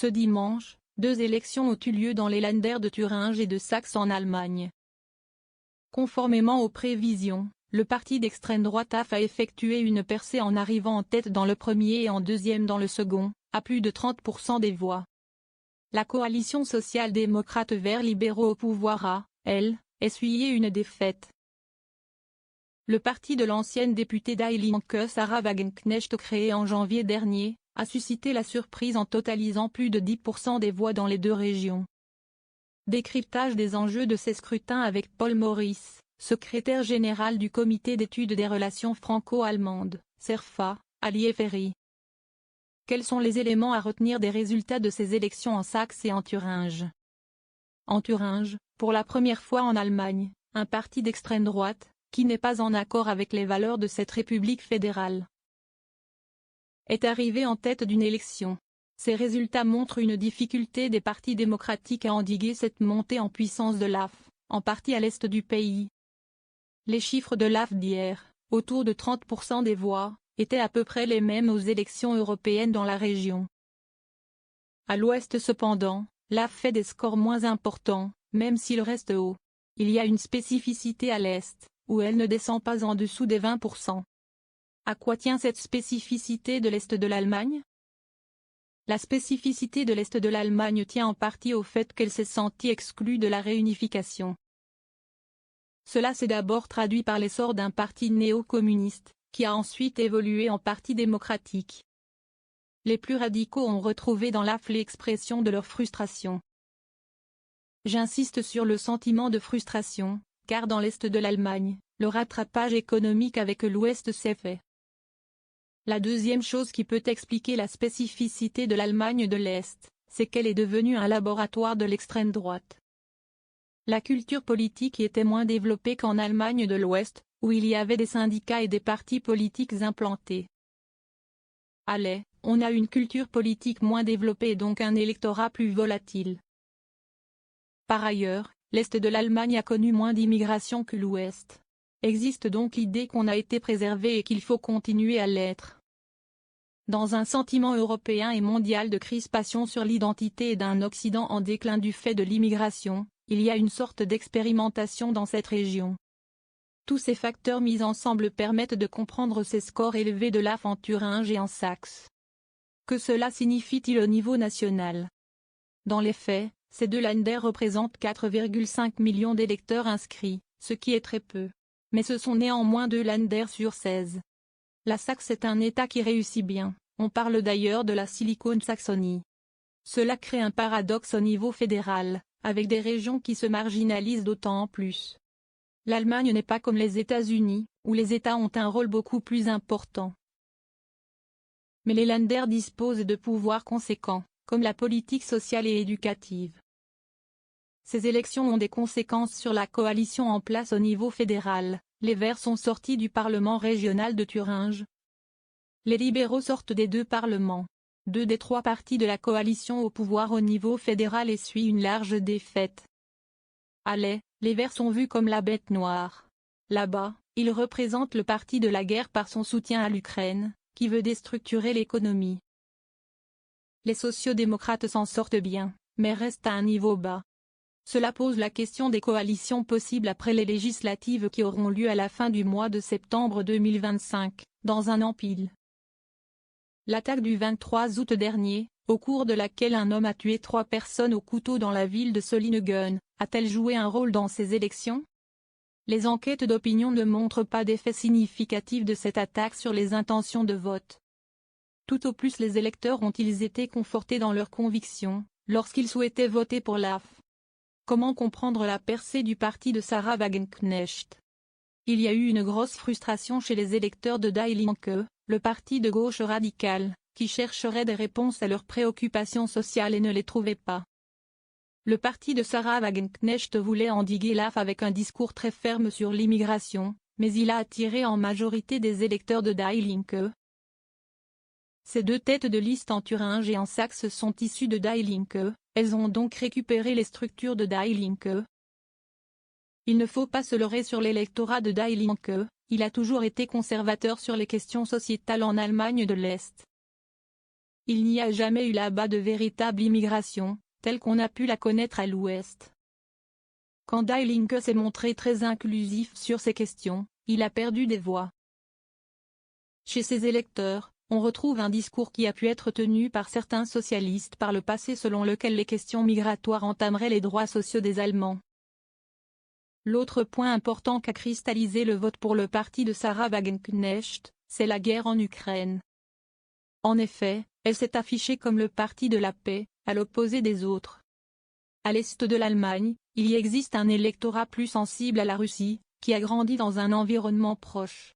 Ce dimanche, 2 élections ont eu lieu dans les Länder de Thuringe et de Saxe en Allemagne. Conformément aux prévisions, le parti d'extrême droite AF a effectué une percée en arrivant en tête dans le premier et en deuxième dans le second, à plus de 30% des voix. La coalition social-démocrate Verts libéraux au pouvoir a, elle, essuyé une défaite. Le parti de l'ancienne députée Die Linke Sarah Wagenknecht créé en janvier dernier, a suscité la surprise en totalisant plus de 10% des voix dans les 2 régions. Décryptage des enjeux de ces scrutins avec Paul Maurice, secrétaire général du Comité d'études des relations franco-allemandes, CERFA, à Lieferi. Quels sont les éléments à retenir des résultats de ces élections en Saxe et en Thuringe? En Thuringe, pour la première fois en Allemagne, un parti d'extrême droite, qui n'est pas en accord avec les valeurs de cette République fédérale, est arrivé en tête d'une élection. Ces résultats montrent une difficulté des partis démocratiques à endiguer cette montée en puissance de l'AF, en partie à l'est du pays. Les chiffres de l'AF d'hier, autour de 30% des voix, étaient à peu près les mêmes aux élections européennes dans la région. À l'ouest cependant, l'AF fait des scores moins importants, même s'il reste haut. Il y a une spécificité à l'est, où elle ne descend pas en dessous des 20%. À quoi tient cette spécificité de l'Est de l'Allemagne? La spécificité de l'Est de l'Allemagne tient en partie au fait qu'elle s'est sentie exclue de la réunification. Cela s'est d'abord traduit par l'essor d'un parti néo-communiste, qui a ensuite évolué en parti démocratique. Les plus radicaux ont retrouvé dans l'AF l'expression de leur frustration. J'insiste sur le sentiment de frustration, car dans l'Est de l'Allemagne, le rattrapage économique avec l'Ouest s'est fait. La deuxième chose qui peut expliquer la spécificité de l'Allemagne de l'Est, c'est qu'elle est devenue un laboratoire de l'extrême droite. La culture politique y était moins développée qu'en Allemagne de l'Ouest, où il y avait des syndicats et des partis politiques implantés. À l'Est, on a une culture politique moins développée et donc un électorat plus volatile. Par ailleurs, l'Est de l'Allemagne a connu moins d'immigration que l'Ouest. Existe donc l'idée qu'on a été préservé et qu'il faut continuer à l'être. Dans un sentiment européen et mondial de crispation sur l'identité et d'un Occident en déclin du fait de l'immigration, il y a une sorte d'expérimentation dans cette région. Tous ces facteurs mis ensemble permettent de comprendre ces scores élevés de l'AF en Thuringe et en Saxe. Que cela signifie-t-il au niveau national? Dans les faits, ces 2 Länder représentent 4,5 millions d'électeurs inscrits, ce qui est très peu. Mais ce sont néanmoins 2 Länder sur 16. La Saxe est un État qui réussit bien, on parle d'ailleurs de la Silicon Saxony. Cela crée un paradoxe au niveau fédéral, avec des régions qui se marginalisent d'autant plus. L'Allemagne n'est pas comme les États-Unis, où les États ont un rôle beaucoup plus important. Mais les Länder disposent de pouvoirs conséquents, comme la politique sociale et éducative. Ces élections ont des conséquences sur la coalition en place au niveau fédéral. Les Verts sont sortis du Parlement régional de Thuringe. Les libéraux sortent des 2 parlements. 2 des 3 partis de la coalition au pouvoir au niveau fédéral essuient une large défaite. À l'Est, les Verts sont vus comme la bête noire. Là-bas, ils représentent le parti de la guerre par son soutien à l'Ukraine, qui veut déstructurer l'économie. Les sociodémocrates s'en sortent bien, mais restent à un niveau bas. Cela pose la question des coalitions possibles après les législatives qui auront lieu à la fin du mois de septembre 2025, dans un an pile. L'attaque du 23 août dernier, au cours de laquelle un homme a tué 3 personnes au couteau dans la ville de Solingen, a-t-elle joué un rôle dans ces élections? Les enquêtes d'opinion ne montrent pas d'effet significatif de cette attaque sur les intentions de vote. Tout au plus les électeurs ont-ils été confortés dans leurs convictions, lorsqu'ils souhaitaient voter pour l'AF. Comment comprendre la percée du parti de Sarah Wagenknecht? Il y a eu une grosse frustration chez les électeurs de Die Linke, le parti de gauche radical, qui chercheraient des réponses à leurs préoccupations sociales et ne les trouvaient pas. Le parti de Sarah Wagenknecht voulait endiguer l'AF avec un discours très ferme sur l'immigration, mais il a attiré en majorité des électeurs de Die Linke. Ces 2 têtes de liste en Thuringe et en Saxe sont issues de Die Linke, elles ont donc récupéré les structures de Die Linke. Il ne faut pas se leurrer sur l'électorat de Die Linke, il a toujours été conservateur sur les questions sociétales en Allemagne de l'Est. il n'y a jamais eu là-bas de véritable immigration, telle qu'on a pu la connaître à l'Ouest. Quand Die Linke s'est montré très inclusif sur ces questions, il a perdu des voix. Chez ses électeurs, on retrouve un discours qui a pu être tenu par certains socialistes par le passé selon lequel les questions migratoires entameraient les droits sociaux des Allemands. L'autre point important qu'a cristallisé le vote pour le parti de Sarah Wagenknecht, c'est la guerre en Ukraine. En effet, elle s'est affichée comme le parti de la paix, à l'opposé des autres. À l'est de l'Allemagne, il y existe un électorat plus sensible à la Russie, qui a grandi dans un environnement proche.